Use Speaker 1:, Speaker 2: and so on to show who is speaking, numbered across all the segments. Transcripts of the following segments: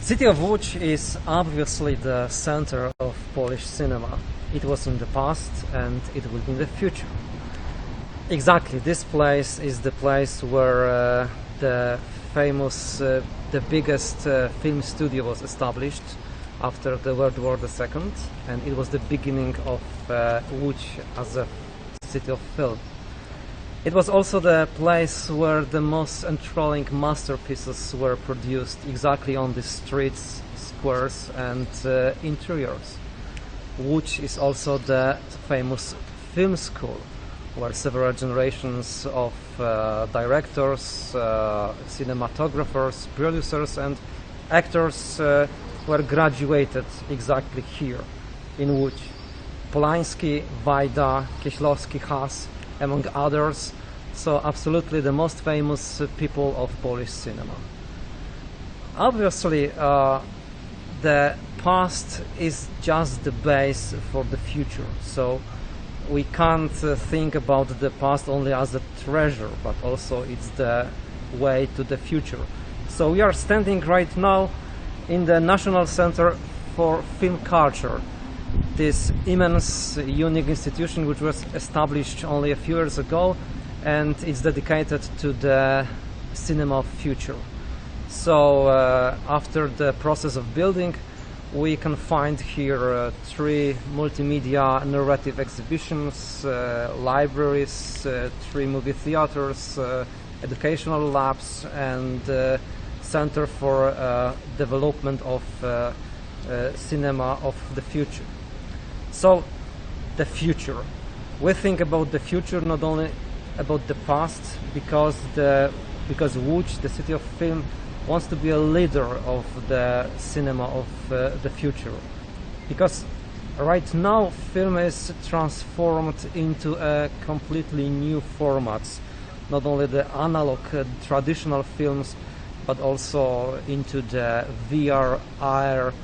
Speaker 1: City of Łódź is obviously the center of Polish cinema. It was in the past and it will be in the future. Exactly, this place is the place where the famous, the biggest film studio was established after the World War II, and it was the beginning of Łódź as a city of film. It was also the place where the most enthralling masterpieces were produced, exactly on the streets, squares and interiors. Łódź is also the famous film school, where several generations of directors, cinematographers, producers and actors were graduated exactly here in Łódź. Polański, Wajda, Kieślowski, Has, among others, so absolutely the most famous people of Polish cinema. Obviously, the past is just the base for the future, so we can't think about the past only as a treasure, but also it's the way to the future. So we are standing right now in the National Center for Film Culture, this immense, unique institution which was established only a few years ago, and it's dedicated to the cinema of future. So after the process of building, we can find here 3 multimedia narrative exhibitions, libraries, 3 movie theaters, educational labs, and Center for Development of Cinema of the Future. So, the future. We think about the future, not only about the past, because Łódź, the city of film, wants to be a leader of the cinema of the future. Because right now film is transformed into a completely new formats, not only the analog traditional films, but also into the VR, AR,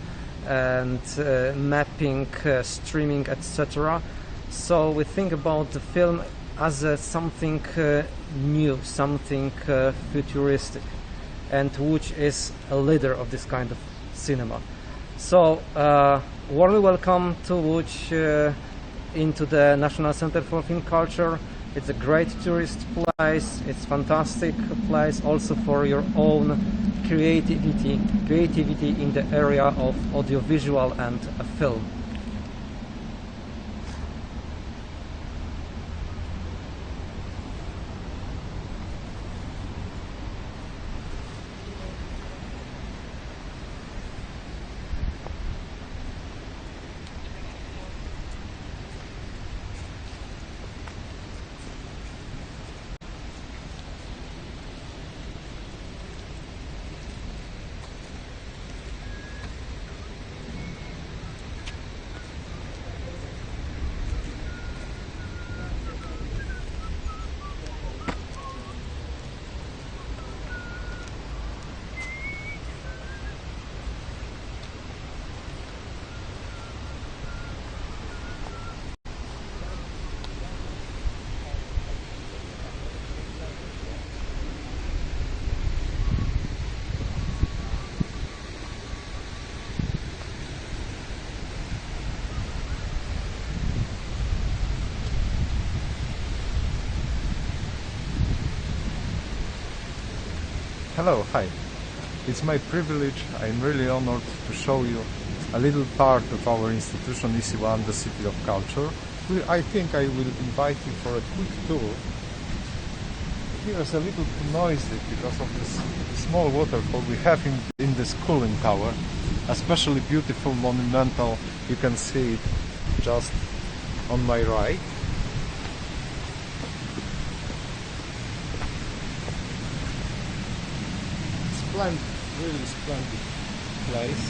Speaker 1: and mapping, streaming, etc. So we think about the film as something new, something futuristic, and Łódź is a leader of this kind of cinema. So warmly welcome to Łódź into the National Center for Film Culture. It's a great tourist place, it's a fantastic place also for your own creativity in the area of audiovisual and film.
Speaker 2: Hello, hi. It's my privilege, I'm really honored to show you a little part of our institution EC1, the City of Culture. I think I will invite you for a quick tour. Here is a little too noisy because of this small waterfall we have in this cooling tower. Especially beautiful, monumental, you can see it just on my right. Really splendid place.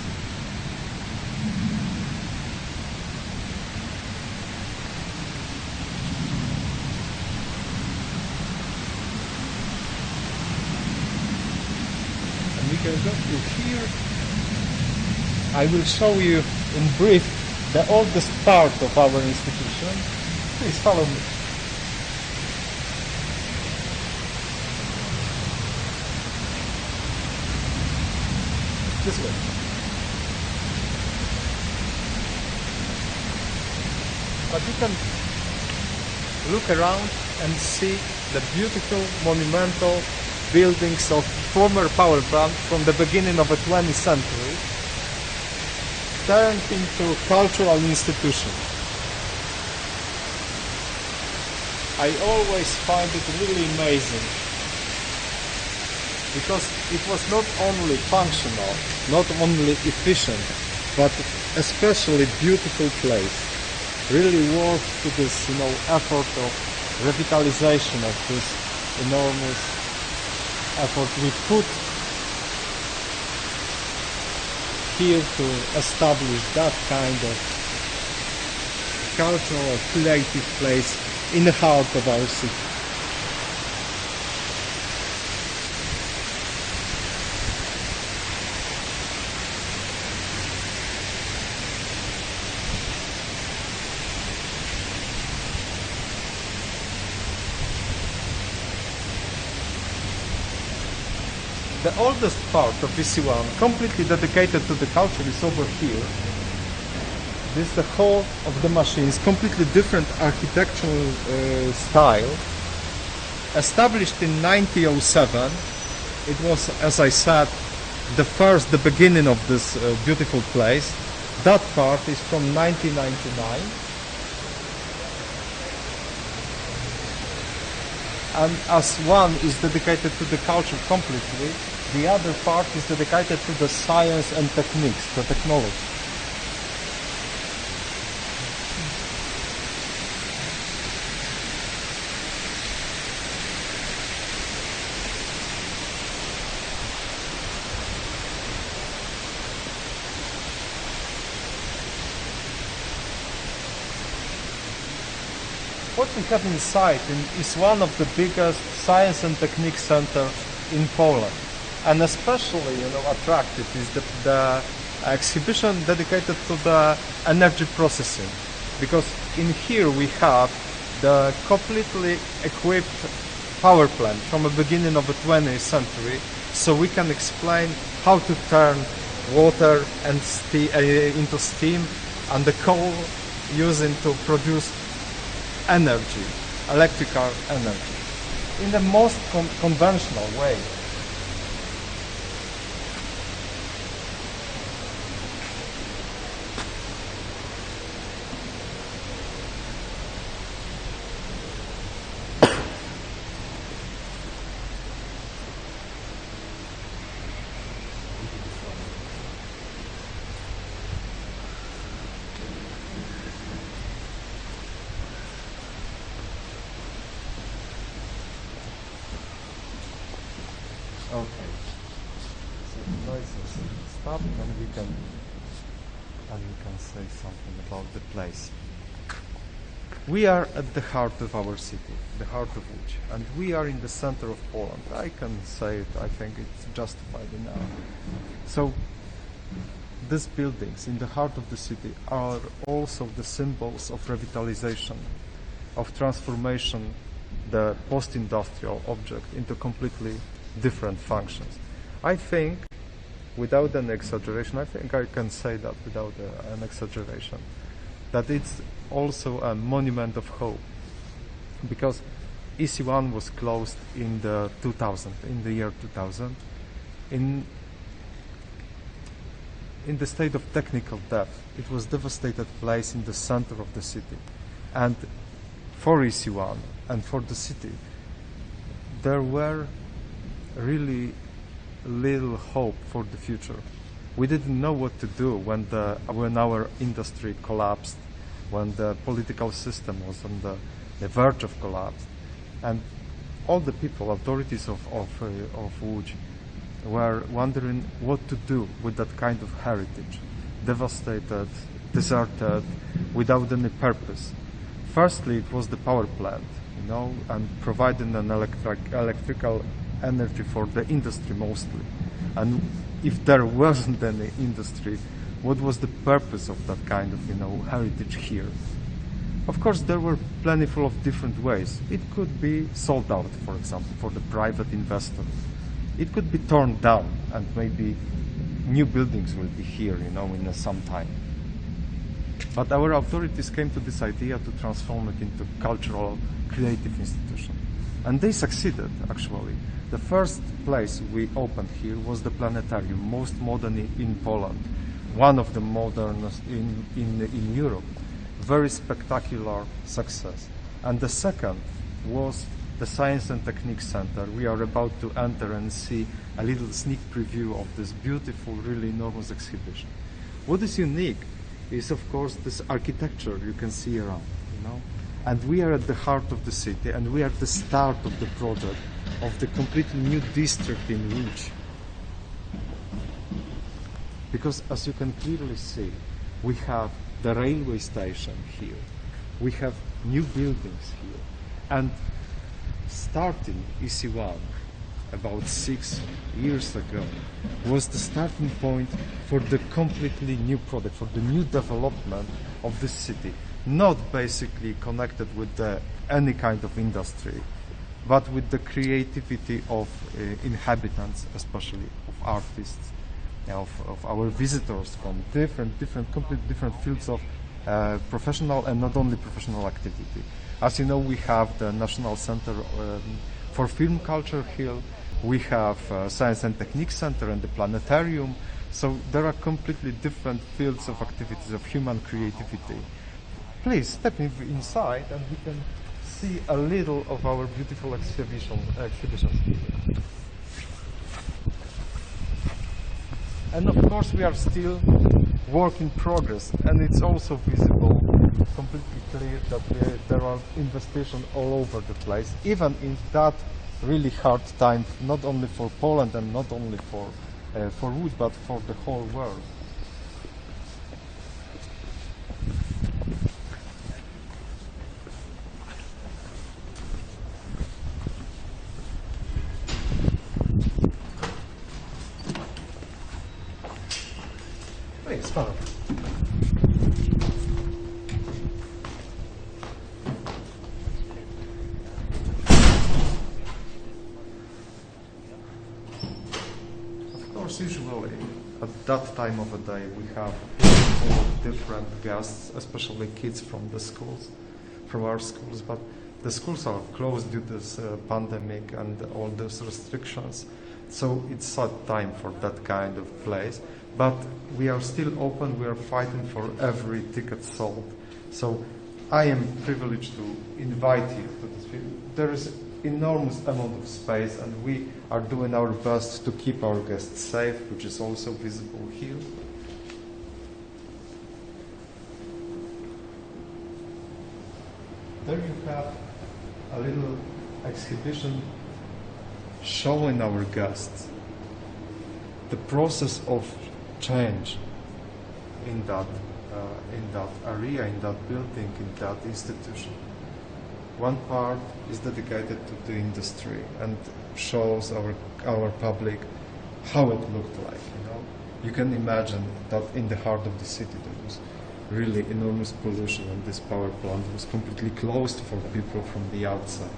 Speaker 2: And we can go through here. I will show you in brief the oldest part of our institution. Please follow me. This way. but you can look around and see the beautiful monumental buildings of former power plant from the beginning of the 20th century turned into cultural institution. I always find it really amazing because it was not only functional, not only efficient, but especially beautiful place. Really worth to this, effort of revitalization of this enormous effort we put here to establish that kind of cultural, creative place in the heart of our city. The oldest part of EC1, completely dedicated to the culture, is over here. This is the whole of the machines, completely different architectural style. Established in 1907, it was, as I said, the beginning of this beautiful place. That part is from 1999. And as one is dedicated to the culture completely, the other part is dedicated to the science and techniques, the technology. What we have inside is one of the biggest science and technique centers in Poland, and especially, attractive is the exhibition dedicated to the energy processing, because in here we have the completely equipped power plant from the beginning of the 20th century, so we can explain how to turn water and into steam and the coal using to produce energy, electrical energy, in the most conventional way. Okay, so the noises stop and we can say something about the place. We are at the heart of our city, the heart of Łódź, and we are in the center of Poland. I can say it, I think it's justified now. So these buildings in the heart of the city are also the symbols of revitalization, of transformation, the post-industrial object into completely different functions. I think, without an exaggeration, I think I can say that without an exaggeration, that it's also a monument of hope, because EC1 was closed in the year 2000, in the state of technical death. It was devastated place in the center of the city, and for EC1 and for the city, there were really little hope for the future. We didn't know what to do when our industry collapsed, when the political system was on the verge of collapse, and all the people, authorities of Łódź, were wondering what to do with that kind of heritage, devastated, deserted, without any purpose. Firstly, it was the power plant, and providing an electrical energy for the industry mostly. And if there wasn't any industry, what was the purpose of that kind of heritage here? Of course, there were plentiful of different ways. It could be sold out, for example, for the private investor. It could be torn down, and maybe new buildings will be here, in some time. But our authorities came to this idea to transform it into cultural, creative institution. And they succeeded, actually. The first place we opened here was the planetarium, most modern in Poland, one of the modernest in Europe. Very spectacular success. And the second was the Science and Technique Center. We are about to enter and see a little sneak preview of this beautiful, really enormous exhibition. What is unique is, of course, this architecture you can see around, you know. And we are at the heart of the city, and we are at the start of the project of the completely new district in Łódź. Because, as you can clearly see, we have the railway station here. We have new buildings here. And starting EC1 about 6 years ago was the starting point for the completely new product, for the new development of this city, not basically connected with any kind of industry, but with the creativity of inhabitants, especially of artists, of our visitors from completely different fields of professional and not only professional activity. As you know, we have the National Center for Film Culture here. We have Science and Technique Center and the Planetarium. So there are completely different fields of activities of human creativity. Please step inside and we can see a little of our beautiful exhibitions here. And of course we are still work in progress, and it's also visible, completely clear that there are investigations all over the place, even in that really hard time, not only for Poland and not only for Łódź, but for the whole world. Please follow. Usually at that time of the day we have full of different guests, especially kids from the schools, from our schools, but the schools are closed due to this pandemic and all those restrictions, so it's sad time for that kind of place. But we are still open, we are fighting for every ticket sold, so I am privileged to invite you to this film. There is enormous amount of space, and we are doing our best to keep our guests safe, which is also visible here. There you have a little exhibition showing our guests the process of change in that area, in that building, in that institution. One part is dedicated to the industry and shows our public how it looked like. You know, you can imagine that in the heart of the city there was really enormous pollution, and this power plant was completely closed for people from the outside.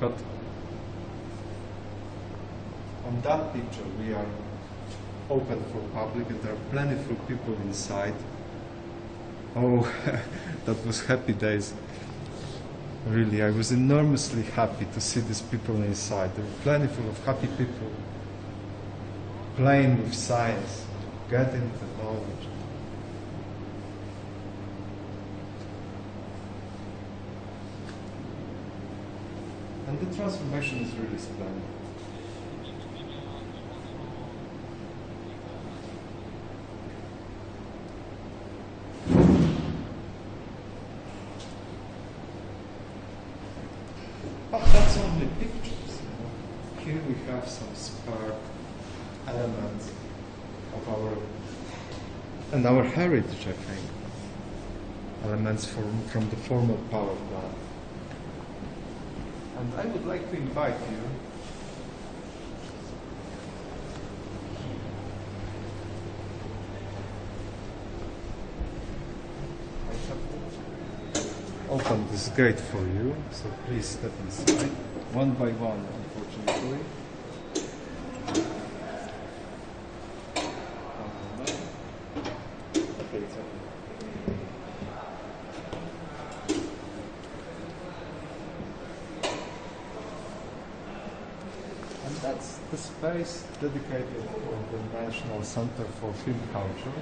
Speaker 2: But on that picture we are open for public, and there are plentiful people inside. Oh, that was happy days. Really, I was enormously happy to see these people inside. There were plentiful of happy people playing with science, getting the knowledge. And the transformation is really splendid. But that's only pictures. You know. Here we have some spark elements of our heritage, I think. Elements from the former power plant. And I would like to invite you open this gate for you, so please step inside, one by one, unfortunately. Okay, That's the space dedicated for the National Center for Film Culture.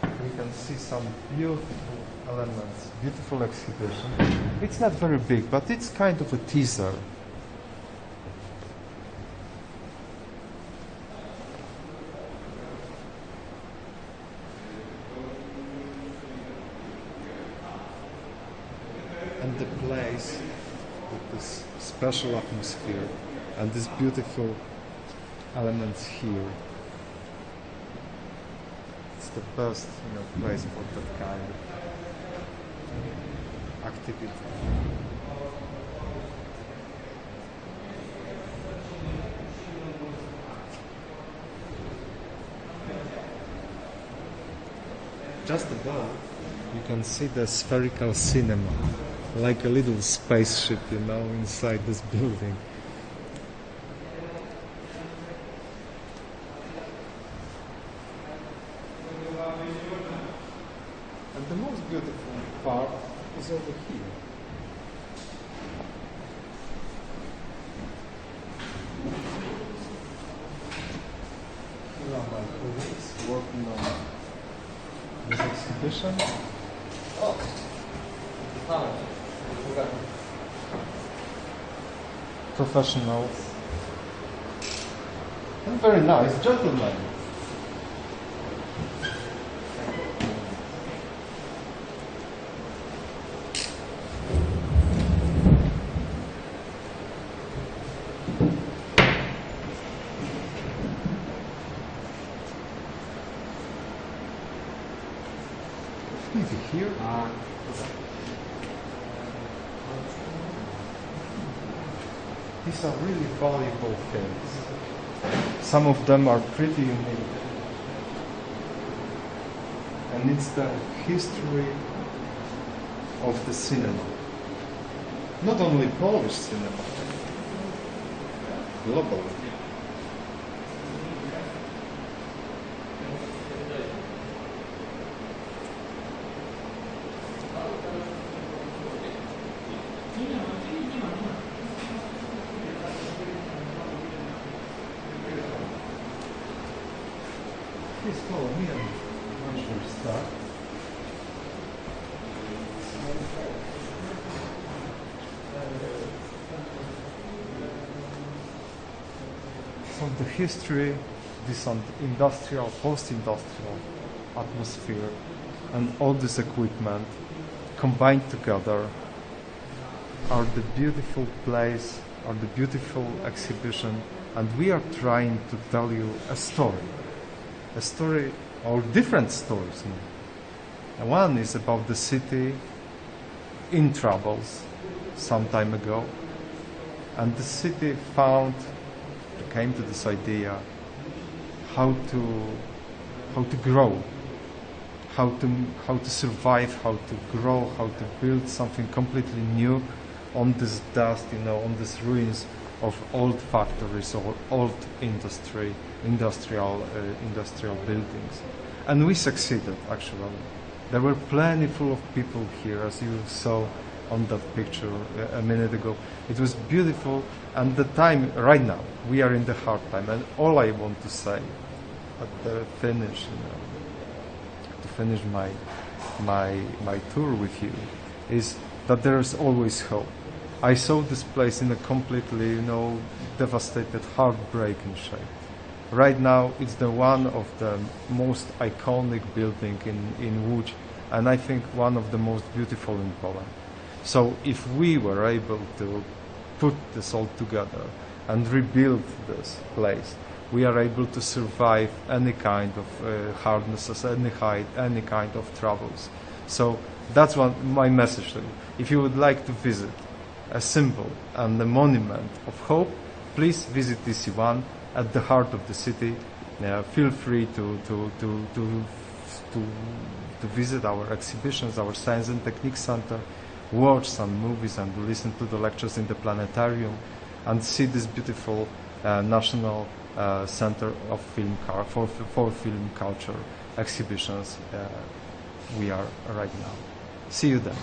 Speaker 2: We can see some beautiful elements, beautiful exhibition. It's not very big, but it's kind of a teaser. And the place with this special atmosphere and these beautiful elements here. It's the best, place for that kind of activity. Just above, you can see the spherical cinema, like a little spaceship, inside this building. And the most beautiful part is over here. Here are my colleagues working on this exhibition. Professionals and very nice gentlemen. Here. These are really valuable things. Some of them are pretty unique. And it's the history of the cinema. Not only Polish cinema, globally. Please follow me and watch your start. So the history, this industrial, post-industrial atmosphere, and all this equipment combined together are the beautiful place, are the beautiful exhibition, and we are trying to tell you a story or different stories. One is about the city in troubles some time ago, and the city came to this idea how to grow, how to survive, how to grow, how to build something completely new on this dust, on these ruins of old factories or old industrial buildings. And we succeeded, actually. There were plenty full of people here, as you saw on that picture a minute ago. It was beautiful, and the time, right now, we are in the hard time. And all I want to say at the finish, to finish my tour with you, is that there is always hope. I saw this place in a completely, devastated, heartbreaking shape. Right now, it's the one of the most iconic building in Łódź, and I think one of the most beautiful in Poland. So if we were able to put this all together and rebuild this place, we are able to survive any kind of hardnesses, any kind of troubles. So that's my message to you. If you would like to visit a symbol and a monument of hope, please visit EC1 at the heart of the city. Feel free to visit our exhibitions, our Science and Technique Center, watch some movies and listen to the lectures in the planetarium, and see this beautiful National Center of for Film Culture exhibitions we are right now. See you then.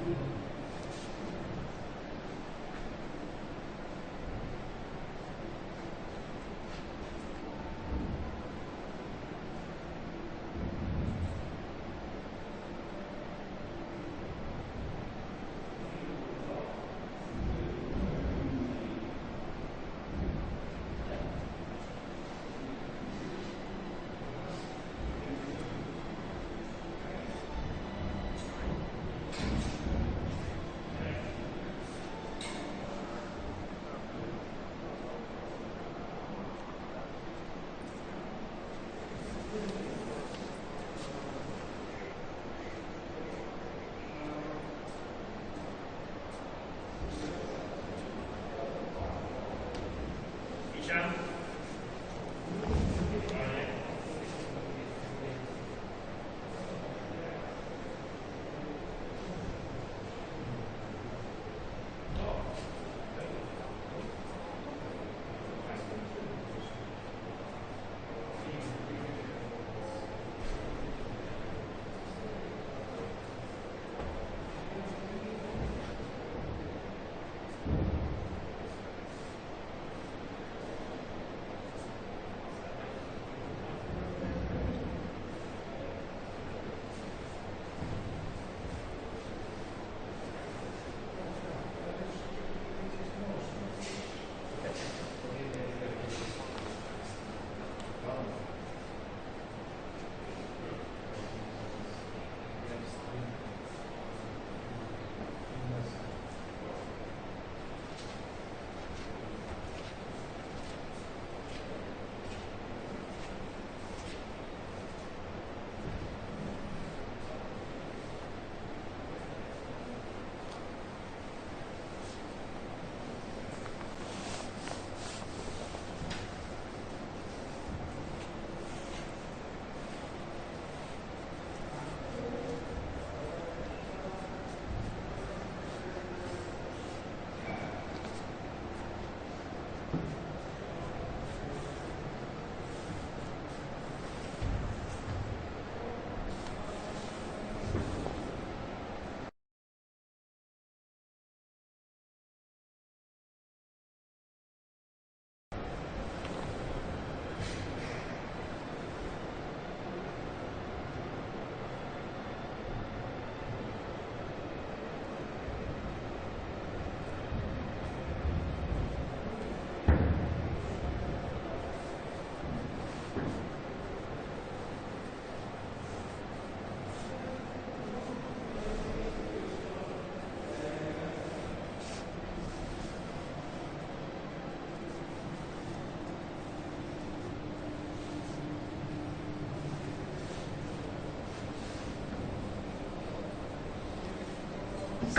Speaker 1: See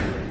Speaker 1: you.